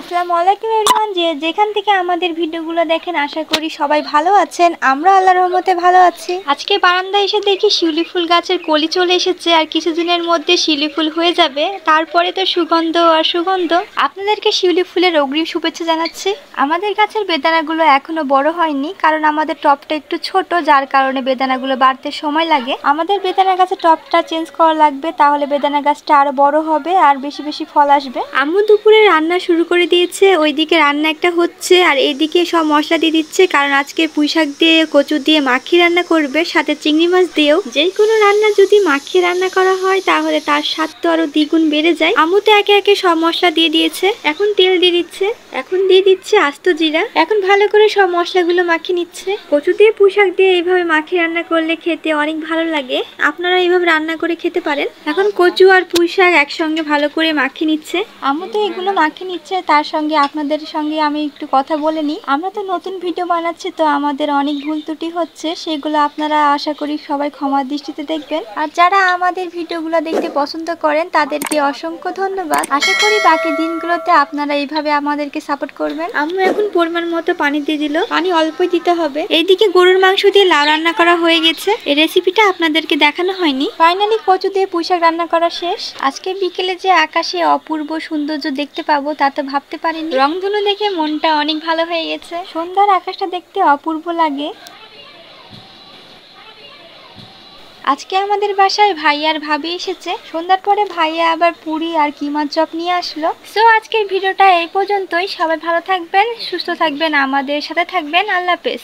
আসসালামু আলাইকুম এভরিওয়ান, যেখান থেকে আমাদের ভিডিওগুলো দেখেন আশা করি সবাই ভালো আছেন। আমরা আল্লাহর রহমতে ভালো আছি। আজকে বারান্দায় এসে দেখি শিউলি ফুল গাছের কলি চলে এসেছে, আর কিছুদিনের মধ্যে শিউলি ফুল হয়ে যাবে। তারপরে তো সুগন্ধ আর সুগন্ধ। আপনাদেরকে শিউলি ফুলের অগ্রিম শুভেচ্ছা জানাচ্ছি। আমাদের গাছের বেদানাগুলো এখনো বড় হয়নি, কারণ আমাদের টবটা একটু ছোট, যার কারণে বেদানাগুলো বাড়তে সময় লাগে। আমাদের বেদানা গাছের টবটা চেঞ্জ করা লাগবে, তাহলে বেদানা গাছটা আরো বড় হবে আর বেশি বেশি ফল আসবে। আম্মু দুপুরে রান্না শুরু করে দিয়েছে, ওইদিকে রান্না একটা হচ্ছে আর এইদিকে সব মশলা দিয়ে দিচ্ছে, কারণ আজকে পুঁইশাক দিয়ে কচু দিয়ে মাখি রান্না করবে, সাথে চিংড়ি মাছ দিয়েও। যে কোনো রান্না যদি মাখি রান্না করা হয় তাহলে তার স্বাদ তো আরো দ্বিগুণ বেড়ে যায়। আম্মু তো একে একে সব মশলা দিয়ে দিয়েছে, এখন তেল দিয়ে দিচ্ছে, এখন দিয়ে দিচ্ছে আস্ত জিরা। এখন ভালো করে সব মশলাগুলো মাখিয়ে নিচ্ছে। কচু দিয়ে পুঁইশাক দিয়ে এইভাবে মাখি রান্না করলে খেতে অনেক ভালো লাগে, আপনারা এইভাবে রান্না করে খেতে পারেন। এখন কচু আর পুঁইশাক একসঙ্গে ভালো করে মাখিয়ে নিচ্ছে। আম্মু তো এগুলো মাখিয়ে নিচ্ছে, তার সঙ্গে আপনাদের সঙ্গে আমি একটু কথা বলে নিই। আমরা তো নতুন ভিডিও বানাচ্ছি, তো আমাদের অনেক ভুল ত্রুটি হচ্ছে, সেগুলো আপনারা আশা করি সবাই ক্ষমার দৃষ্টিতে দেখবেন। আর যারা আমাদের ভিডিওগুলো দেখতে পছন্দ করেন তাদেরকে অসংখ্য ধন্যবাদ। আশা করি বাকি দিনগুলোতে আপনারা এইভাবে আমাদেরকে সাপোর্ট করবেন। আম্মু এখন পরিমাণ মতো পানি দিয়ে দিল, পানি অল্পই দিতে হবে। এইদিকে গরুর মাংস দিয়ে লাউ রান্না করা হয়ে গেছে, এই রেসিপিটা আপনাদেরকে দেখানো হয়নি। ফাইনালি কচু দিয়ে পুঁইশাক রান্না করা শেষ। আজকে বিকেলে যে আকাশে অপূর্ব সৌন্দর্য দেখতে পাবো তা তো ভাবতে পারিনি। রংধনু দেখে মনটা অনেক ভালো হয়ে গেছে। সন্ধ্যার আকাশটা দেখতে অপূর্ব লাগে। আজকে আমাদের বাসায় ভাইয়া আর ভাবি এসেছে। সন্ধ্যার পরে ভাইয়া আবার পুরি আর কিমার চপ নিয়ে আসলো। সো আজকের ভিডিওটা এই পর্যন্তই। সবাই ভালো থাকবেন, সুস্থ থাকবেন, আমাদের সাথে থাকবেন। আল্লাহ হাফেজ।